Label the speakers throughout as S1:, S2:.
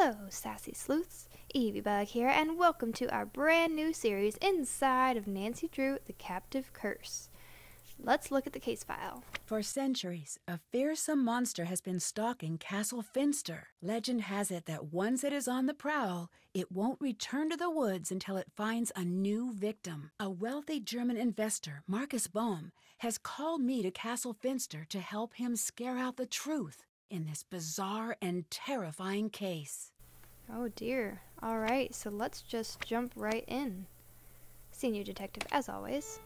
S1: Hello, Sassy Sleuths. EvyBugg here, and welcome to our brand new series inside of Nancy Drew, The Captive Curse. Let's look at the case file.
S2: For centuries, a fearsome monster has been stalking Castle Finster. Legend has it that once it is on the prowl, it won't return to the woods until it finds a new victim. A wealthy German investor, Marcus Bohm, has called me to Castle Finster to help him scare out the truth in this bizarre and terrifying case.
S1: Oh dear. Alright, so let's just jump right in. Senior detective, as always.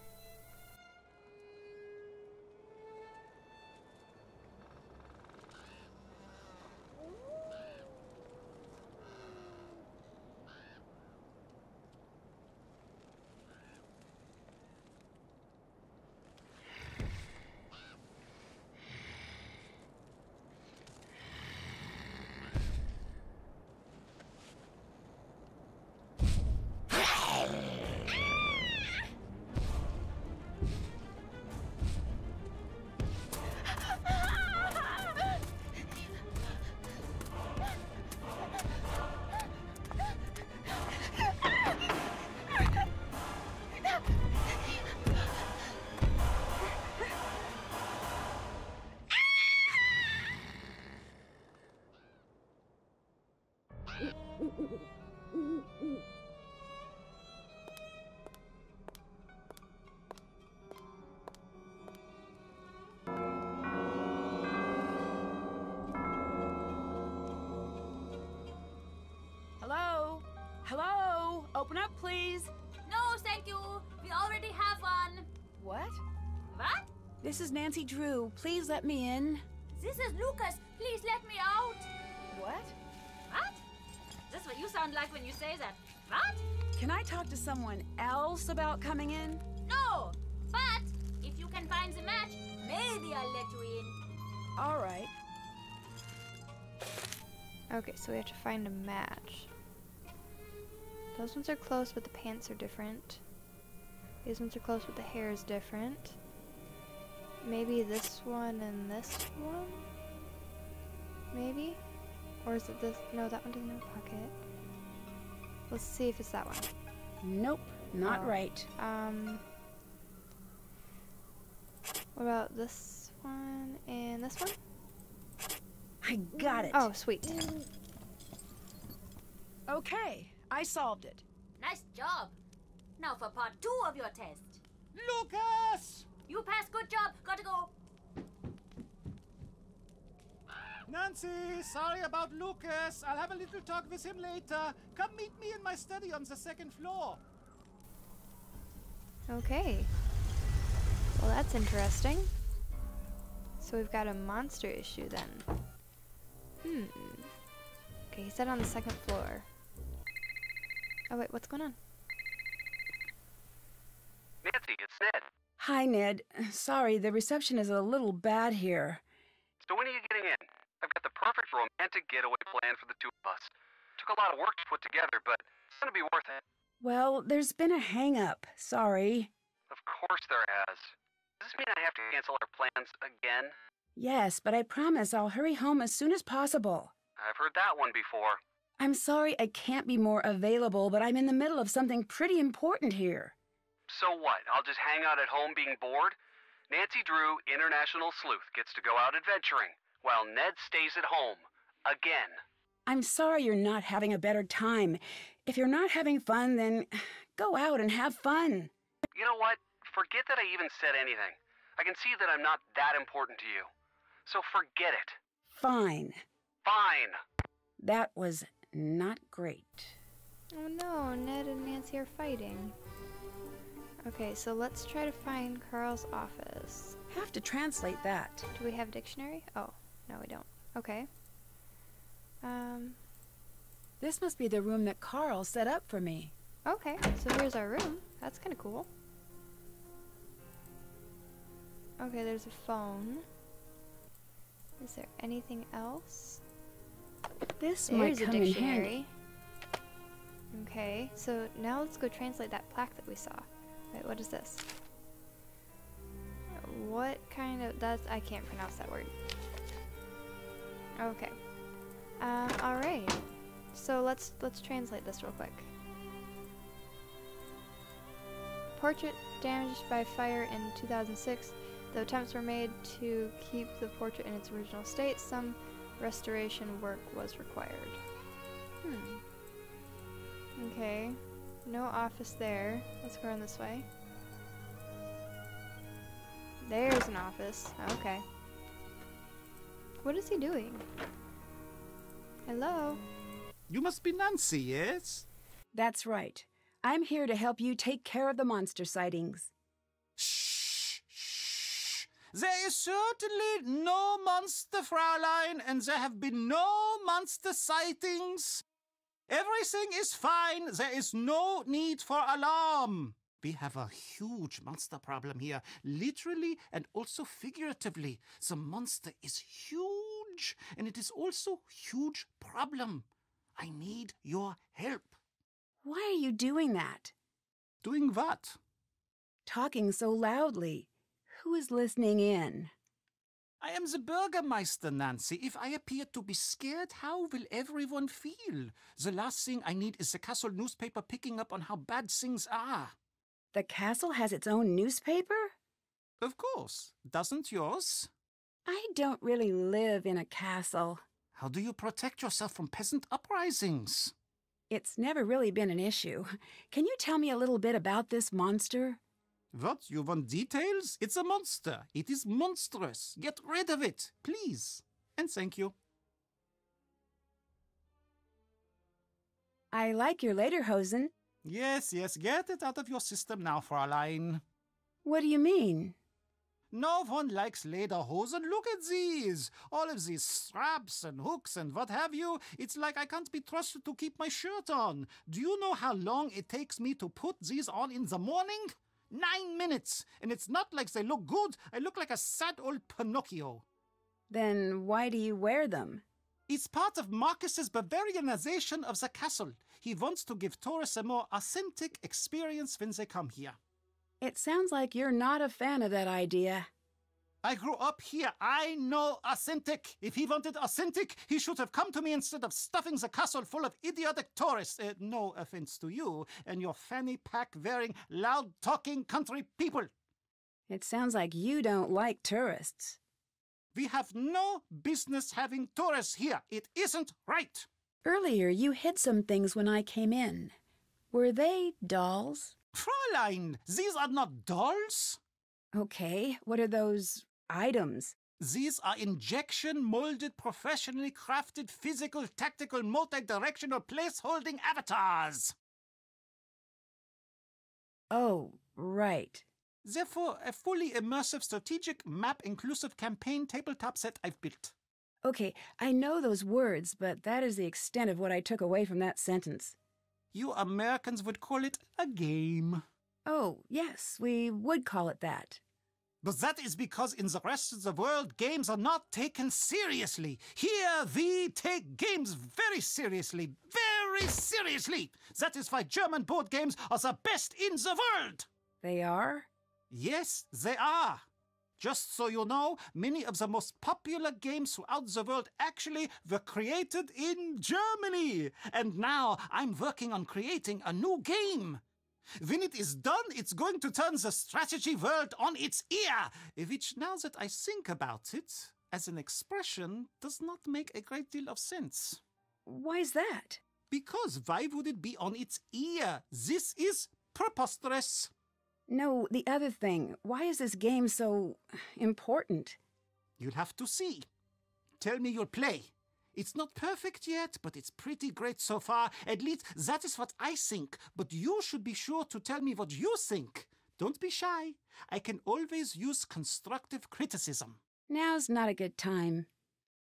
S2: Hello? Hello? Open up, please.
S3: No, thank you. We already have one.
S2: What?
S3: What?
S2: This is Nancy Drew. Please let me in.
S3: This is Lucas. Please let me out.
S2: What?
S3: What? That's what you sound like when you say that. What?
S2: Can I talk to someone else about coming in?
S3: No. But if you can find the match, maybe I'll let you in.
S2: All right.
S1: Okay, so we have to find a match. Those ones are close, but the pants are different. These ones are close, but the hair is different. Maybe this one and this one? Maybe? Or is it this? No, that one doesn't have a pocket. Let's see if it's that one.
S2: Nope, not right.
S1: What about this one and this one?
S2: I got it.
S1: Oh, sweet.
S2: Okay, I solved it.
S3: Nice job. Now for part 2 of your test.
S4: Lucas!
S3: You passed. Good job. Gotta go.
S4: Nancy, sorry about Lucas. I'll have a little talk with him later. Come meet me in my study on the 2nd floor.
S1: Okay. Well, that's interesting. So we've got a monster issue then. Okay, he said on the 2nd floor. Oh wait, what's going on?
S5: Nancy, it's Ned.
S2: Hi, Ned. Sorry, the reception is a little bad here.
S5: So when are you getting in? I've got the perfect romantic getaway plan for the two of us. Took a lot of work to put together, but it's gonna be worth it.
S2: Well, there's been a hang-up. Sorry.
S5: Of course there has. Does this mean I have to cancel our plans again?
S2: Yes, but I promise I'll hurry home as soon as possible.
S5: I've heard that one before.
S2: I'm sorry I can't be more available, but I'm in the middle of something pretty important here.
S5: So what? I'll just hang out at home being bored? Nancy Drew, International Sleuth, gets to go out adventuring, while Ned stays at home. Again.
S2: I'm sorry you're not having a better time. If you're not having fun, then go out and have fun.
S5: You know what? Forget that I even said anything. I can see that I'm not that important to you. So forget it.
S2: Fine.
S5: Fine.
S2: That was not great.
S1: Oh no, Ned and Nancy are fighting. Okay, so let's try to find Karl's office.
S2: Have to translate that.
S1: Do we have a dictionary? Oh, no we don't. Okay.
S2: This must be the room that Karl set up for me.
S1: Okay, so here's our room. That's kind of cool. Okay, there's a phone. Is there anything else?
S2: This
S1: There's
S2: might
S1: a
S2: come in
S1: dictionary.
S2: handy.
S1: Okay, so now let's go translate that plaque that we saw. Wait, what is this? What kind of... I can't pronounce that word. Okay. Alright. So let's translate this real quick. Portrait damaged by fire in 2006. Though attempts were made to keep the portrait in its original state, some restoration work was required. Okay. No office there. Let's go around this way. There's an office. Okay. What is he doing? Hello?
S4: You must be Nancy, yes?
S2: That's right. I'm here to help you take care of the monster sightings.
S4: Shh, shh. There is certainly no monster, Fraulein, and there have been no monster sightings. Everything is fine. There is no need for alarm. We have a huge monster problem here, literally and also figuratively. The monster is huge, and it is also a huge problem. I need your help.
S2: Why are you doing that?
S4: Doing what?
S2: Talking so loudly. Who is listening in?
S4: I am the Bürgermeister, Nancy. If I appear to be scared, how will everyone feel? The last thing I need is the castle newspaper picking up on how bad things are.
S2: The castle has its own newspaper?
S4: Of course. Doesn't yours?
S2: I don't really live in a castle.
S4: How do you protect yourself from peasant uprisings?
S2: It's never really been an issue. Can you tell me a little bit about this monster?
S4: What? You want details? It's a monster. It is monstrous. Get rid of it, please. And thank you.
S2: I like your lederhosen.
S4: Yes, yes. Get it out of your system now, Fräulein.
S2: What do you mean?
S4: No one likes lederhosen. Look at these. All of these straps and hooks and what have you. It's like I can't be trusted to keep my shirt on. Do you know how long it takes me to put these on in the morning? 9 minutes. And it's not like they look good. I look like a sad old Pinocchio.
S2: Then why do you wear them?
S4: It's part of Marcus's Bavarianization of the castle. He wants to give tourists a more authentic experience when they come here.
S2: It sounds like you're not a fan of that idea.
S4: I grew up here. I know authentic. If he wanted authentic, he should have come to me instead of stuffing the castle full of idiotic tourists. No offense to you and your fanny pack-wearing, loud-talking country people.
S2: It sounds like you don't like tourists.
S4: We have no business having tourists here. It isn't right.
S2: Earlier, you hid some things when I came in. Were they dolls?
S4: Fräulein, these are not dolls.
S2: Okay, what are those items?
S4: These are injection-molded, professionally crafted, physical, tactical, multi-directional place-holding avatars.
S2: Oh, right.
S4: Therefore, a fully immersive, strategic, map-inclusive campaign tabletop set I've built.
S2: Okay, I know those words, but that is the extent of what I took away from that sentence.
S4: You Americans would call it a game.
S2: Oh, yes, we would call it that.
S4: But that is because in the rest of the world, games are not taken seriously. Here, we take games very seriously. Very seriously. That is why German board games are the best in the world.
S2: They are?
S4: Yes, they are. Just so you know, many of the most popular games throughout the world actually were created in Germany. And now I'm working on creating a new game. When it is done, it's going to turn the strategy world on its ear, which, now that I think about it, as an expression, does not make a great deal of sense.
S2: Why's that?
S4: Because why would it be on its ear? This is preposterous.
S2: No, the other thing. Why is this game so important?
S4: You'll have to see. Tell me you'll play. It's not perfect yet, but it's pretty great so far. At least that is what I think. But you should be sure to tell me what you think. Don't be shy. I can always use constructive criticism.
S2: Now's not a good time.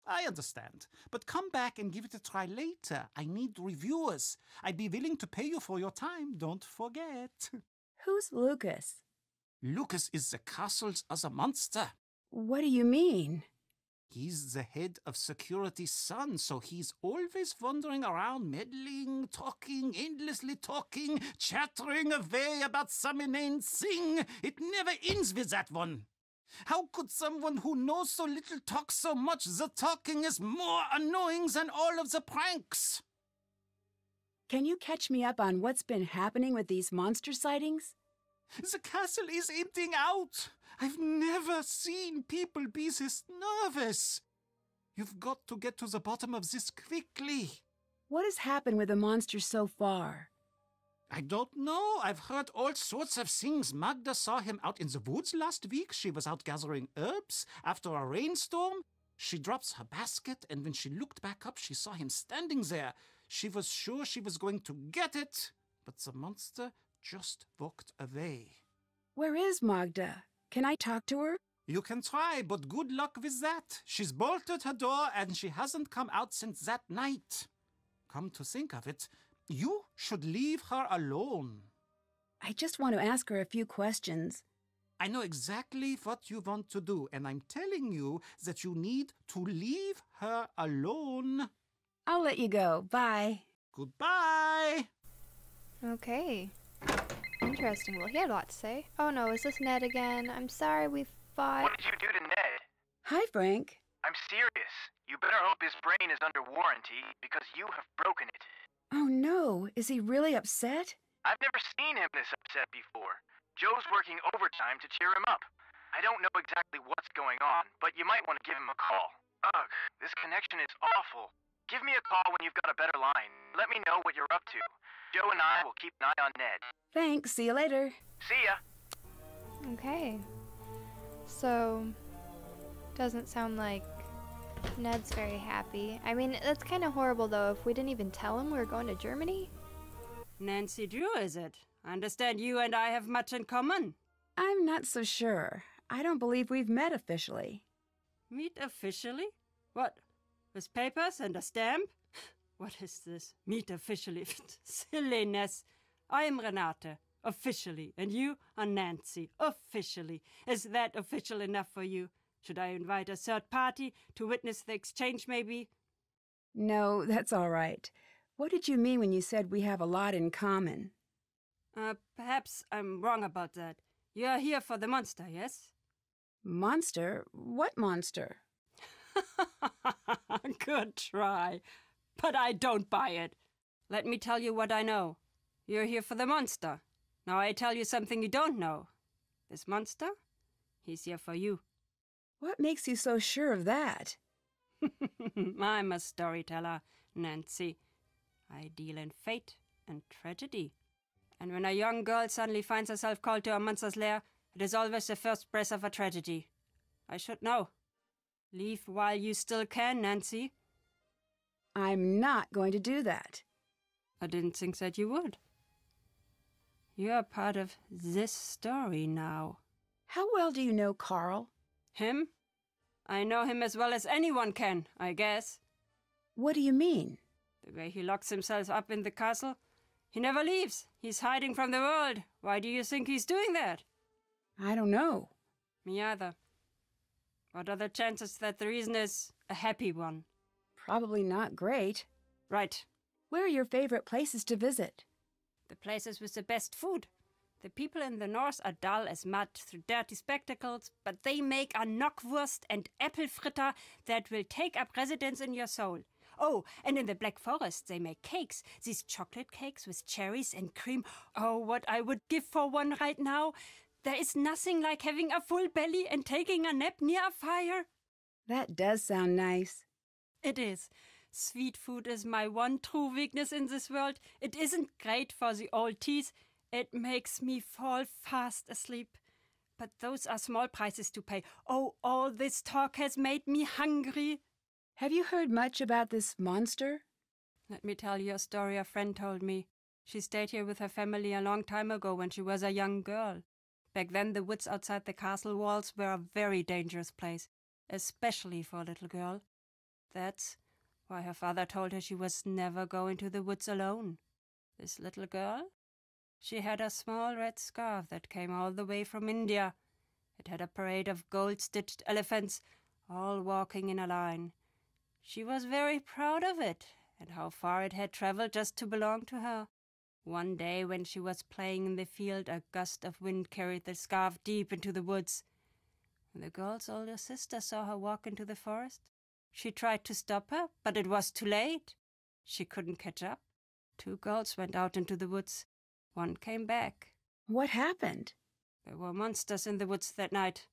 S4: I understand. But come back and give it a try later. I need reviewers. I'd be willing to pay you for your time. Don't forget.
S2: Who's Lucas?
S4: Lucas is the castle's other monster.
S2: What do you mean?
S4: He's the head of security's son, so he's always wandering around, meddling, talking, endlessly talking, chattering away about some inane thing. It never ends with that one. How could someone who knows so little talk so much? The talking is more annoying than all of the pranks.
S2: Can you catch me up on what's been happening with these monster sightings?
S4: The castle is emptying out. I've never seen people be this nervous. You've got to get to the bottom of this quickly.
S2: What has happened with the monsters so far?
S4: I don't know. I've heard all sorts of things. Magda saw him out in the woods last week. She was out gathering herbs after a rainstorm. She drops her basket, and when she looked back up, she saw him standing there. She was sure she was going to get it, but the monster just walked away.
S2: Where is Magda? Can I talk to her?
S4: You can try, but good luck with that. She's bolted her door, and she hasn't come out since that night. Come to think of it, you should leave her alone.
S2: I just want to ask her a few questions.
S4: I know exactly what you want to do, and I'm telling you that you need to leave her alone.
S2: I'll let you go. Bye.
S4: Goodbye.
S1: Okay. Interesting. Well, he had a lot to say. Oh no, is this Ned again? I'm sorry we fought.
S6: What did you do to Ned?
S2: Hi, Frank.
S6: I'm serious. You better hope his brain is under warranty, because you have broken it.
S2: Oh no, is he really upset?
S6: I've never seen him this upset before. Joe's working overtime to cheer him up. I don't know exactly what's going on, but you might want to give him a call. Ugh, this connection is awful. Give me a call when you've got a better line. Let me know what you're up to. Joe and I will keep an eye on Ned.
S2: Thanks. See you later.
S6: See ya.
S1: Okay. So, doesn't sound like Ned's very happy. I mean, that's kind of horrible though if we didn't even tell him we were going to Germany.
S7: Nancy Drew, is it? I understand you and I have much in common.
S2: I'm not so sure. I don't believe we've met officially.
S7: Meet officially? What? With papers and a stamp? What is this? Meet officially? Silliness. I am Renata, officially, and you are Nancy, officially. Is that official enough for you? Should I invite a third party to witness the exchange, maybe?
S2: No, that's all right. What did you mean when you said we have a lot in common?
S7: Perhaps I'm wrong about that. You are here for the monster, yes?
S2: Monster? What monster?
S7: Good try. But I don't buy it. Let me tell you what I know. You're here for the monster. Now I tell you something you don't know. This monster, he's here for you.
S2: What makes you so sure of that?
S7: I'm a storyteller, Nancy. I deal in fate and tragedy. And when a young girl suddenly finds herself called to a monster's lair, it is always the first breath of a tragedy. I should know. Leave while you still can, Nancy.
S2: I'm not going to do that.
S7: I didn't think that you would. You're part of this story now.
S2: How well do you know Karl?
S7: Him? I know him as well as anyone can, I guess.
S2: What do you mean?
S7: The way he locks himself up in the castle. He never leaves. He's hiding from the world. Why do you think he's doing that?
S2: I don't know.
S7: Me either. What are the chances that the reason is a happy one?
S2: Probably not great.
S7: Right.
S2: Where are your favorite places to visit?
S7: The places with the best food. The people in the north are dull as mud through dirty spectacles, but they make a knockwurst and apple fritter that will take up residence in your soul. Oh, and in the Black Forest they make cakes, these chocolate cakes with cherries and cream. Oh, what I would give for one right now. There is nothing like having a full belly and taking a nap near a fire.
S2: That does sound nice.
S7: It is. Sweet food is my one true weakness in this world. It isn't great for the old teeth. It makes me fall fast asleep. But those are small prices to pay. Oh, all this talk has made me hungry.
S2: Have you heard much about this monster?
S7: Let me tell you a story a friend told me. She stayed here with her family a long time ago when she was a young girl. Back then the woods outside the castle walls were a very dangerous place, especially for a little girl. That's why her father told her she was never going to the woods alone. This little girl? She had a small red scarf that came all the way from India. It had a parade of gold-stitched elephants, all walking in a line. She was very proud of it, and how far it had traveled just to belong to her. One day when she was playing in the field, a gust of wind carried the scarf deep into the woods. When the girl's older sister saw her walk into the forest, she tried to stop her, but it was too late. She couldn't catch up. 2 girls went out into the woods. 1 came back.
S2: What happened?
S7: There were monsters in the woods that night.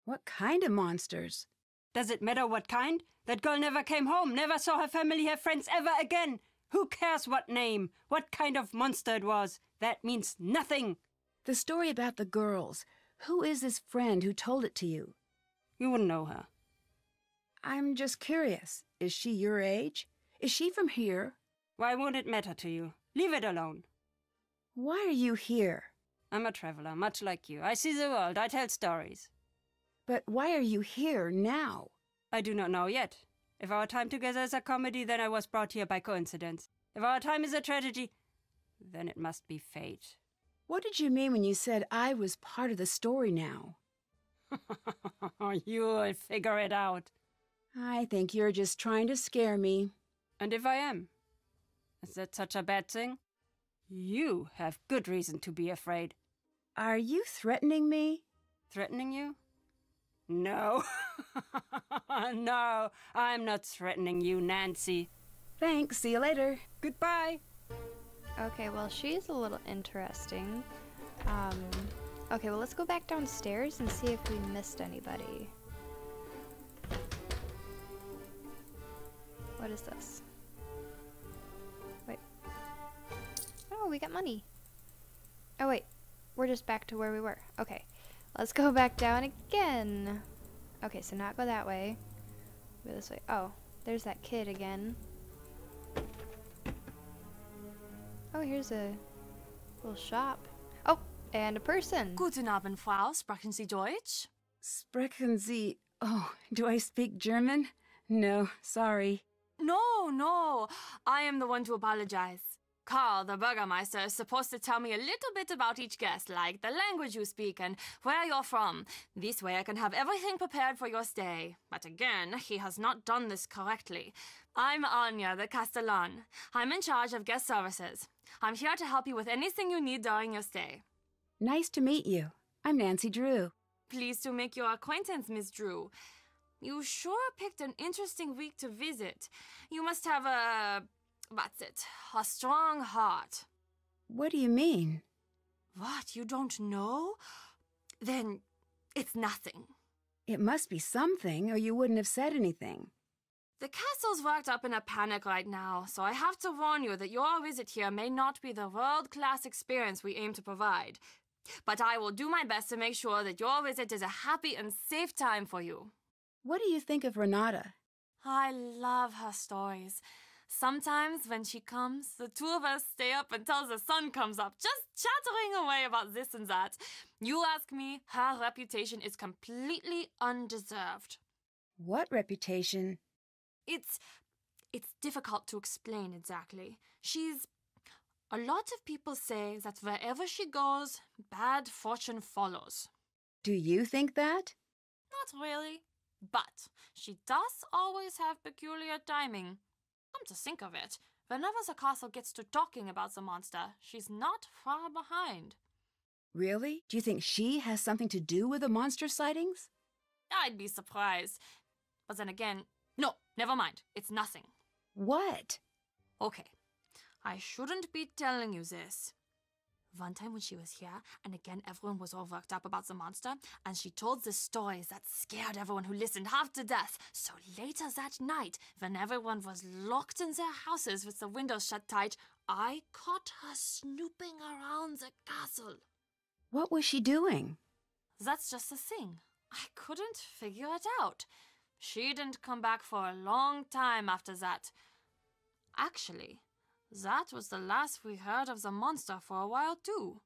S2: What kind of monsters?
S7: Does it matter what kind? That girl never came home, never saw her family, her friends ever again. Who cares what name, what kind of monster it was? That means nothing.
S2: The story about the girls. Who is this friend who told it to you?
S7: You wouldn't know her.
S2: I'm just curious. Is she your age? Is she from here?
S7: Why won't it matter to you? Leave it alone.
S2: Why are you here?
S7: I'm a traveler, much like you. I see the world, I tell stories.
S2: But why are you here now?
S7: I do not know yet. If our time together is a comedy, then I was brought here by coincidence. If our time is a tragedy, then it must be fate.
S2: What did you mean when you said I was part of the story now?
S7: You'll figure it out.
S2: I think you're just trying to scare me.
S7: And if I am? Is that such a bad thing? You have good reason to be afraid.
S2: Are you threatening me?
S7: Threatening you? No. No, I'm not threatening you, Nancy.
S2: Thanks, see you later.
S7: Goodbye.
S1: Okay, well, she's a little interesting. Okay, well, let's go back downstairs and see if we missed anybody. What is this? Wait. Oh, we got money. Oh, wait. We're just back to where we were. Okay. Let's go back down again. Okay, so not go that way. Go this way. Oh, there's that kid again. Oh, here's a little shop. Oh, and a person.
S8: Guten Abend, Frau. Sprechen Sie Deutsch?
S2: Sprechen Sie... Oh, do I speak German? No, sorry.
S8: No. I am the one to apologize. Karl, the Bürgermeister, is supposed to tell me a little bit about each guest, like the language you speak and where you're from. This way I can have everything prepared for your stay. But again, he has not done this correctly. I'm Anya, the Castellan. I'm in charge of guest services. I'm here to help you with anything you need during your stay.
S2: Nice to meet you. I'm Nancy Drew.
S8: Pleased to make your acquaintance, Miss Drew. You sure picked an interesting week to visit. You must have a strong heart.
S2: What do you mean?
S8: What, you don't know? Then it's nothing.
S2: It must be something, or you wouldn't have said anything.
S8: The castle's worked up in a panic right now, so I have to warn you that your visit here may not be the world-class experience we aim to provide. But I will do my best to make sure that your visit is a happy and safe time for you.
S2: What do you think of Renata?
S8: I love her stories. Sometimes when she comes, the 2 of us stay up until the sun comes up, just chattering away about this and that. You ask me, her reputation is completely undeserved.
S2: What reputation?
S8: It's difficult to explain exactly. A lot of people say that wherever she goes, bad fortune follows.
S2: Do you think that?
S8: Not really. But she does always have peculiar timing. Come to think of it, whenever the castle gets to talking about the monster, she's not far behind.
S2: Really? Do you think she has something to do with the monster sightings?
S8: I'd be surprised. But then again, no, never mind. It's nothing.
S2: What?
S8: Okay, I shouldn't be telling you this. One time when she was here, and again everyone was all worked up about the monster, and she told the stories that scared everyone who listened half to death. So later that night, when everyone was locked in their houses with the windows shut tight, I caught her snooping around the castle.
S2: What was she doing?
S8: That's just the thing. I couldn't figure it out. She didn't come back for a long time after that. Actually, that was the last we heard of the monster for a while, too.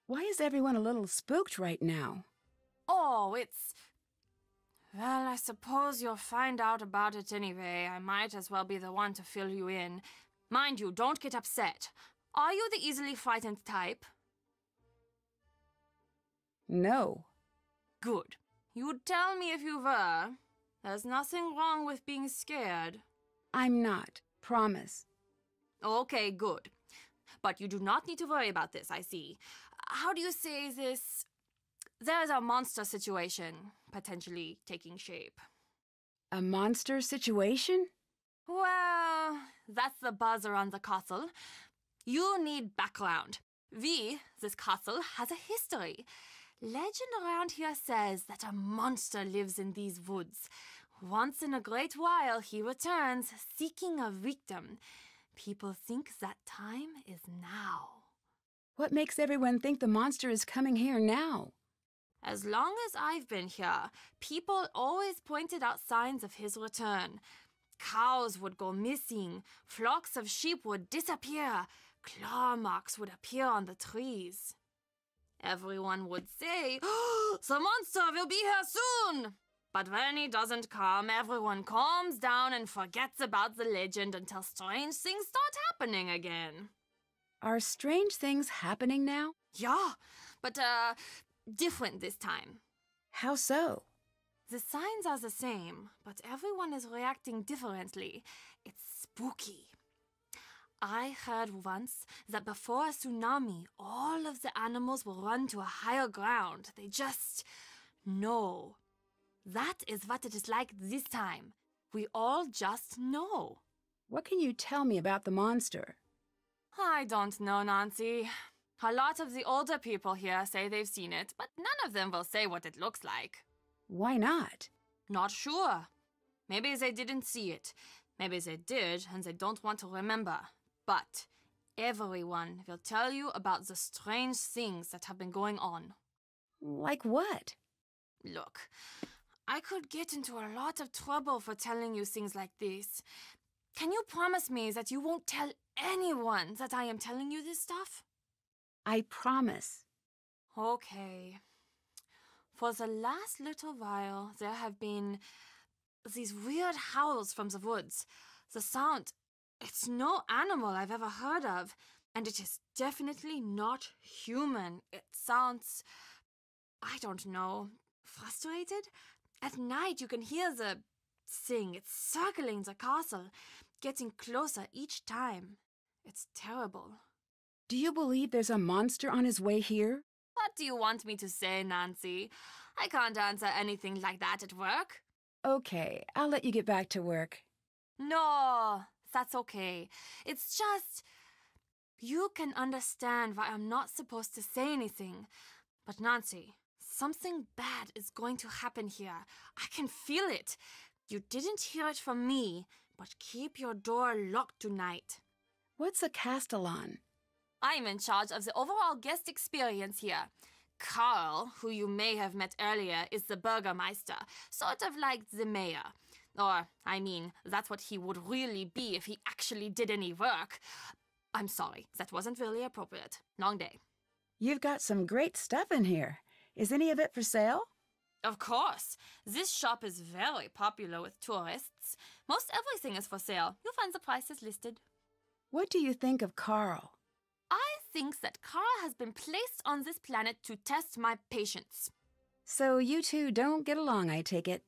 S2: Why is everyone a little spooked right now?
S8: Oh, well, I suppose you'll find out about it anyway. I might as well be the one to fill you in. Mind you, don't get upset. Are you the easily frightened type?
S2: No.
S8: Good. You'd tell me if you were. There's nothing wrong with being scared.
S2: I'm not. Promise.
S8: Okay, good. But you do not need to worry about this, I see. How do you say this? There's a monster situation potentially taking shape.
S2: A monster situation?
S8: Well, that's the buzz around the castle. You need background. This castle, has a history. Legend around here says that a monster lives in these woods. Once in a great while, he returns, seeking a victim. People think that time is now.
S2: What makes everyone think the monster is coming here now?
S8: As long as I've been here, people always pointed out signs of his return. Cows would go missing, flocks of sheep would disappear, claw marks would appear on the trees. Everyone would say, "Oh, the monster will be here soon!" But when he doesn't come, everyone calms down and forgets about the legend until strange things start happening again.
S2: Are strange things happening now?
S8: Yeah, but different this time.
S2: How so?
S8: The signs are the same, but everyone is reacting differently. It's spooky. I heard once that before a tsunami, all of the animals will run to a higher ground. They just know. That is what it is like this time. We all just know.
S2: What can you tell me about the monster?
S8: I don't know, Nancy. A lot of the older people here say they've seen it, but none of them will say what it looks like.
S2: Why not?
S8: Not sure. Maybe they didn't see it. Maybe they did, and they don't want to remember. But everyone will tell you about the strange things that have been going on.
S2: Like what?
S8: Look, I could get into a lot of trouble for telling you things like this. Can you promise me that you won't tell anyone that I am telling you this stuff?
S2: I promise.
S8: Okay. For the last little while, there have been these weird howls from the woods. The sound, it's no animal I've ever heard of, and it is definitely not human. It sounds, I don't know, frustrated? At night, you can hear the thing. It's circling the castle, getting closer each time. It's terrible.
S2: Do you believe there's a monster on his way here?
S8: What do you want me to say, Nancy? I can't answer anything like that at work.
S2: Okay, I'll let you get back to work.
S8: No, that's okay. It's just, you can understand why I'm not supposed to say anything. But Nancy, something bad is going to happen here. I can feel it. You didn't hear it from me, but keep your door locked tonight.
S2: What's a castellan?
S8: I'm in charge of the overall guest experience here. Karl, who you may have met earlier, is the burgermeister, sort of like the mayor. Or, I mean, that's what he would really be if he actually did any work. I'm sorry, that wasn't really appropriate. Long day.
S2: You've got some great stuff in here. Is any of it for sale?
S8: Of course. This shop is very popular with tourists. Most everything is for sale. You'll find the prices listed.
S2: What do you think of Karl?
S8: I think that Karl has been placed on this planet to test my patience.
S2: So you two don't get along, I take it.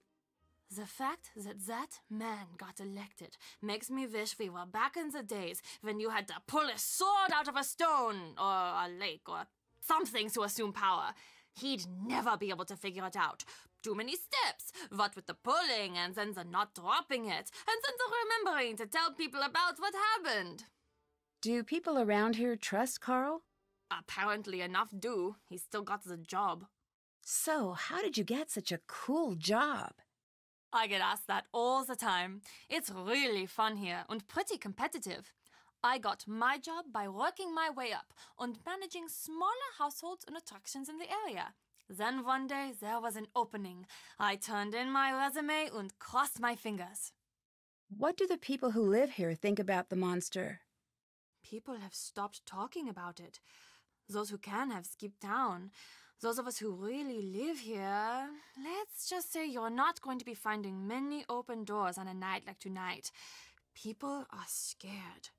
S8: The fact that that man got elected makes me wish we were back in the days when you had to pull a sword out of a stone or a lake or something to assume power. He'd never be able to figure it out. Too many steps, what with the pulling and then the not dropping it, and then the remembering to tell people about what happened.
S2: Do people around here trust Karl?
S8: Apparently enough do. He's still got the job.
S2: So, how did you get such a cool job?
S8: I get asked that all the time. It's really fun here and pretty competitive. I got my job by working my way up and managing smaller households and attractions in the area. Then one day there was an opening. I turned in my resume and crossed my fingers.
S2: What do the people who live here think about the monster?
S8: People have stopped talking about it. Those who can have skipped town. Those of us who really live here, let's just say you're not going to be finding many open doors on a night like tonight. People are scared.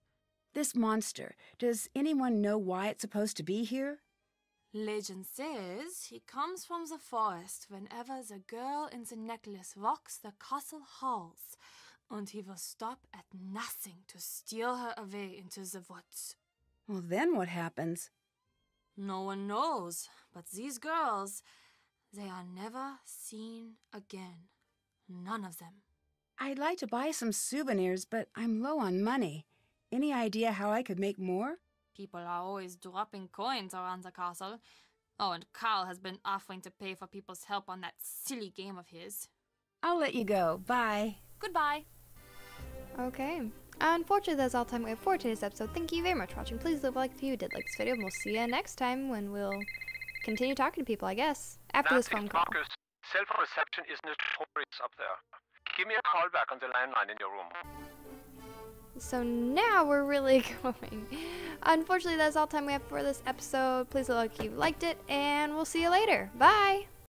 S2: This monster, does anyone know why it's supposed to be here?
S8: Legend says he comes from the forest whenever the girl in the necklace walks the castle halls, and he will stop at nothing to steal her away into the woods.
S2: Well, then what happens?
S8: No one knows, but these girls, they are never seen again. None of them.
S2: I'd like to buy some souvenirs, but I'm low on money. Any idea how I could make more?
S8: People are always dropping coins around the castle. Oh, and Karl has been offering to pay for people's help on that silly game of his.
S2: I'll let you go. Bye.
S8: Goodbye.
S1: Okay. Unfortunately, that's all the time we have for today's episode. Thank you very much for watching. Please leave a like if you did like this video, and we'll see you next time when we'll continue talking to people, I guess, after this phone call.
S9: Marcus, cell phone reception is notorious up there. Give me a call back on the landline in your room.
S1: So now we're really going. Unfortunately, that's all the time we have for this episode. Please leave a like if you liked it, and we'll see you later. Bye!